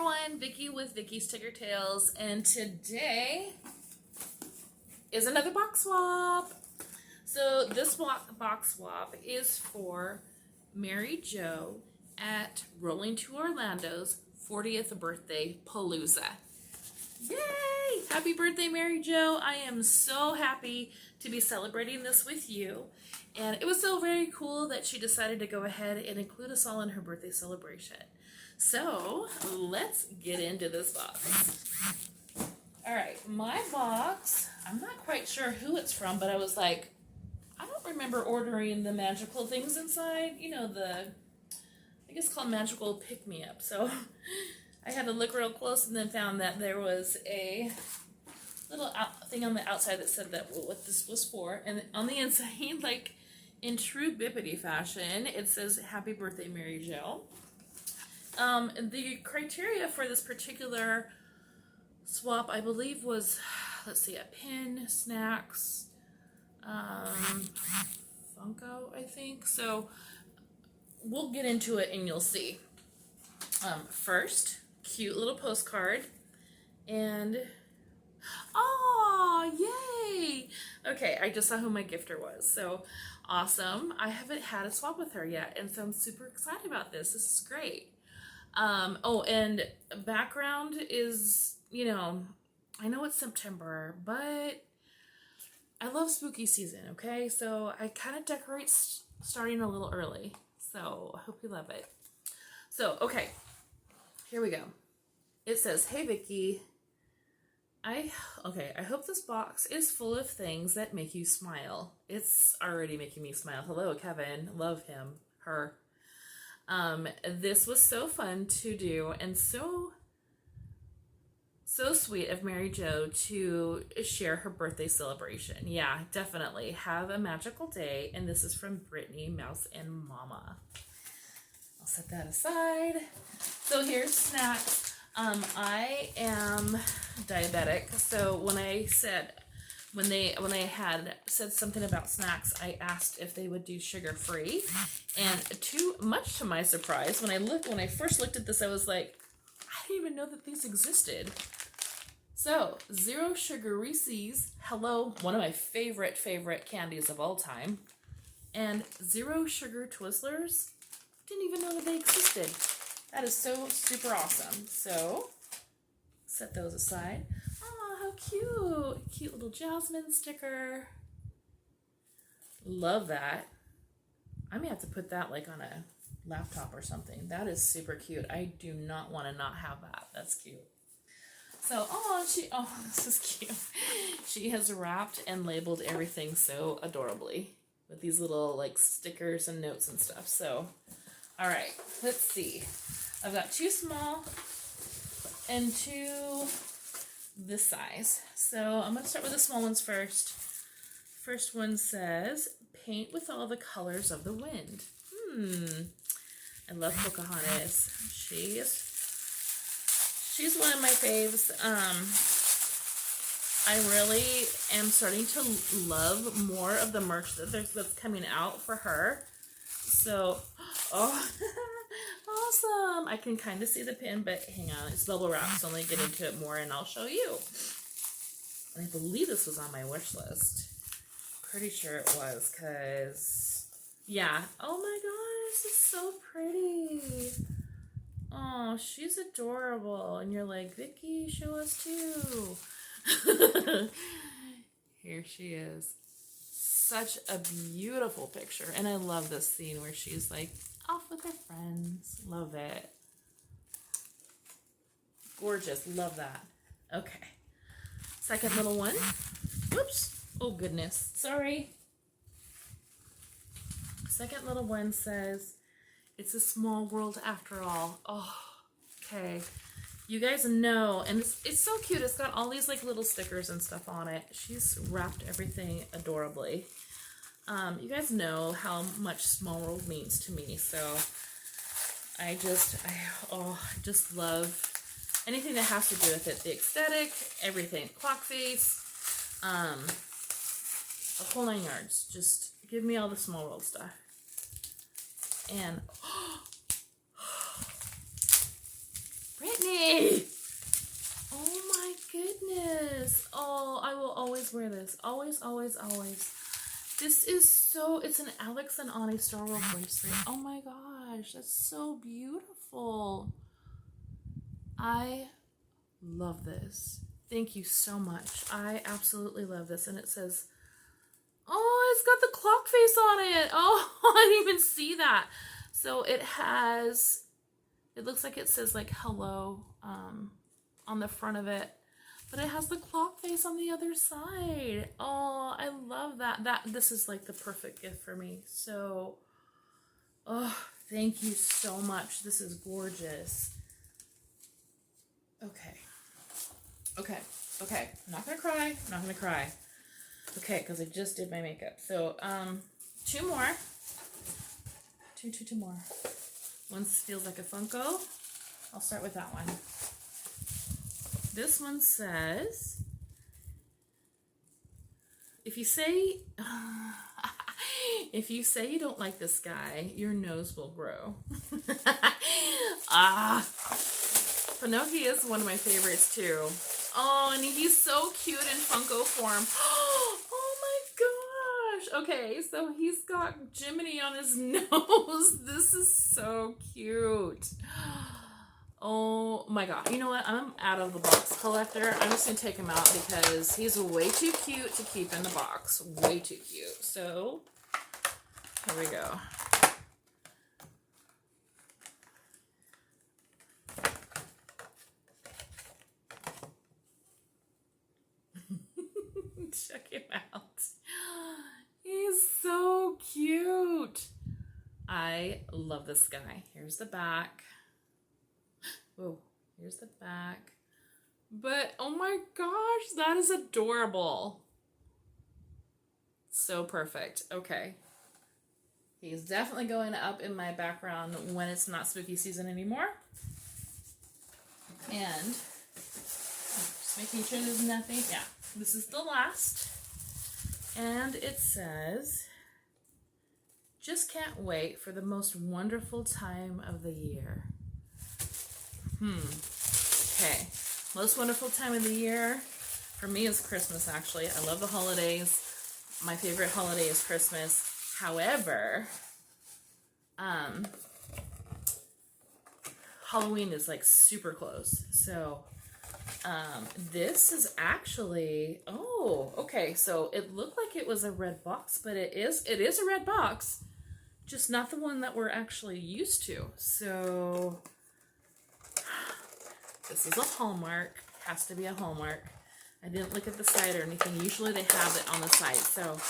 everyone, Vicki with Vicki's Tigger Tales, and today is another box swap. So this box swap is for Maryjo at Rolling to Orlando's 40th birthday Palooza. Yay! Happy birthday, Maryjo. I am so happy to be celebrating this with you. And it was so very cool that she decided to go ahead and include us all in her birthday celebration. So let's get into this box. All right, my box, I'm not quite sure who it's from, but I was like, I don't remember ordering the magical things inside. You know, I guess called magical pick-me-up. So I had to look real close and then found that there was a little thing on the outside that said that what this was for. And on the inside, like in true Bippity fashion, it says, Happy birthday, Maryjo. The criteria for this particular swap, I believe, was, let's see, a pin, snacks, Funko, I think. So we'll get into it and you'll see. First, cute little postcard. And, oh, yay! Okay, I just saw who my gifter was. So awesome. I haven't had a swap with her yet, and so I'm super excited about this. This is great. Oh, and background is, you know, I know it's September, but I love spooky season, okay? So I kind of decorate starting a little early. So I hope you love it. So, okay, here we go. It says, Hey, Vicki. I hope this box is full of things that make you smile. It's already making me smile. Hello, Kevin. Love him. Her. This was so fun to do and so sweet of Maryjo to share her birthday celebration. Yeah, definitely. Have a magical day. And this is from Brittany, Mouseandmamma. I'll set that aside. So here's snacks. I am diabetic, so when I had said something about snacks, I asked if they would do sugar-free, and much to my surprise, when I first looked at this, I was like, I didn't even know that these existed. So, zero sugar Reese's, hello, one of my favorite candies of all time, and zero sugar Twizzlers, didn't even know that they existed. That is so super awesome. So, set those aside. Oh, how cute. Cute little Jasmine sticker. Love that. I may have to put that like on a laptop or something. That is super cute. I do not want to not have that. That's cute. So, this is cute. She has wrapped and labeled everything so adorably with these little like stickers and notes and stuff. So, all right, let's see. I've got 2 small and 2 this size. So I'm going to start with the small ones first. First one says, paint with all the colors of the wind. I love Pocahontas. She's one of my faves. I really am starting to love more of the merch that's coming out for her. So, awesome. I can kind of see the pin, but hang on. It's bubble wrap, so let me get into it more and I'll show you. And I believe this was on my wish list. Pretty sure it was, because, yeah. Oh my gosh, this is so pretty. Oh, she's adorable. And you're like, Vicki, show us too. Here she is. Such a beautiful picture. And I love this scene where she's like off with her friends. Love it. Gorgeous. Love that. Okay. Second little one. Whoops. Oh, goodness. Sorry. Second little one says, it's a small world after all. Oh, okay. You guys know, and it's so cute. It's got all these like little stickers and stuff on it. She's wrapped everything adorably. You guys know how much Small World means to me, so I just love anything that has to do with it. The aesthetic, everything, clock face, a whole 9 yards. Just give me all the Small World stuff. And Brittany! Oh my goodness. Oh, I will always wear this. Always, always, always. This is so, it's an Alex and Ani Star Wars bracelet. Oh my gosh, that's so beautiful. I love this. Thank you so much. I absolutely love this. And it says, oh, it's got the clock face on it. Oh, I didn't even see that. So it has, it looks like it says like hello on the front of it. But it has the clock face on the other side. Oh, I love that. This is like the perfect gift for me. So, oh, thank you so much. This is gorgeous. Okay. I'm not gonna cry. Okay, because I just did my makeup. So, two more. Two more. One feels like a Funko. I'll start with that one. This one says, if you say you don't like this guy, your nose will grow. Pinocchio is one of my favorites too. Oh, and he's so cute in Funko form. Oh my gosh. Okay, so he's got Jiminy on his nose. This is so cute. Oh my god. You know what? I'm out of the box collector. I'm just going to take him out because he's way too cute to keep in the box. Way too cute. So, here we go. Check him out. He's so cute. I love this guy. Here's the back. Whoa, here's the back. But, oh my gosh, that is adorable. So perfect. Okay. He's definitely going up in my background when it's not spooky season anymore. And just making sure there's nothing. Yeah, this is the last. And it says, just can't wait for the most wonderful time of the year. Okay. Most wonderful time of the year for me is Christmas, actually. I love the holidays. My favorite holiday is Christmas. However, Halloween is like super close. So, this is actually, oh, okay. So it looked like it was a red box, but it is a red box, just not the one that we're actually used to. So this is a Hallmark. Has to be a Hallmark. I didn't look at the side or anything. Usually they have it on the side. So,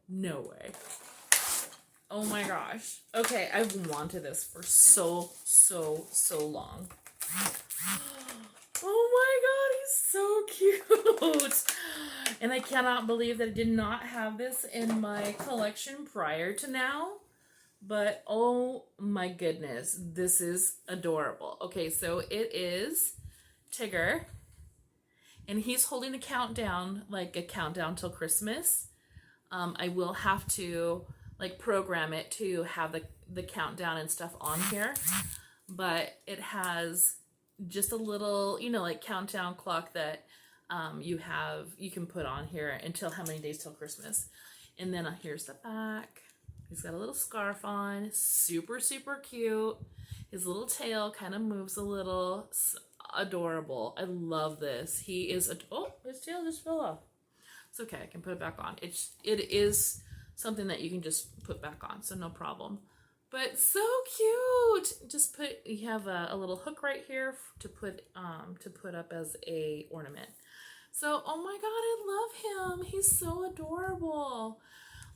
no way. Oh my gosh. Okay, I've wanted this for so long. Oh my god, he's so cute. And I cannot believe that I did not have this in my collection prior to now. But oh my goodness, this is adorable. Okay, so it is Tigger, and he's holding a countdown, like a countdown till Christmas. I will have to like program it to have the countdown and stuff on here, but it has just a little, you know, like countdown clock that you can put on here until how many days till Christmas. And then here's the back. He's got a little scarf on, super cute. His little tail kind of moves a little. Adorable. I love this. He is, oh, his tail just fell off. It's okay, I can put it back on. It is something that you can just put back on, so no problem. But so cute. Just you have a little hook right here to put up as a ornament. So, oh my god, I love him. He's so adorable.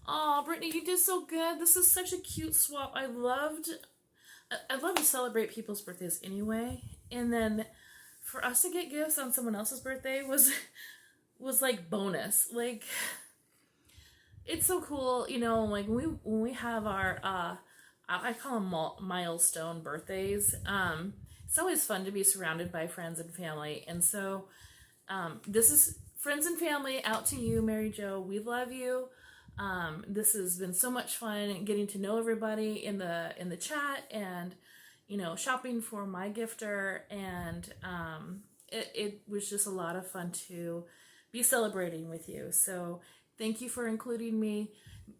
Oh, Brittany, you did so good. This is such a cute swap. I love to celebrate people's birthdays anyway. And then for us to get gifts on someone else's birthday was like bonus. Like, it's so cool, you know, like when we have our I call them milestone birthdays. It's always fun to be surrounded by friends and family. And so this is friends and family out to you, Maryjo. We love you. This has been so much fun getting to know everybody in the chat, and you know, shopping for my gifter, and it was just a lot of fun to be celebrating with you. So thank you for including me.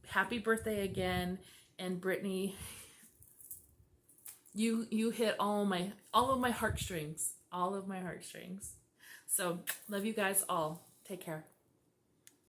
Happy birthday again. And Brittany, you hit all of my heartstrings. All of my heartstrings. So love you guys all. Take care.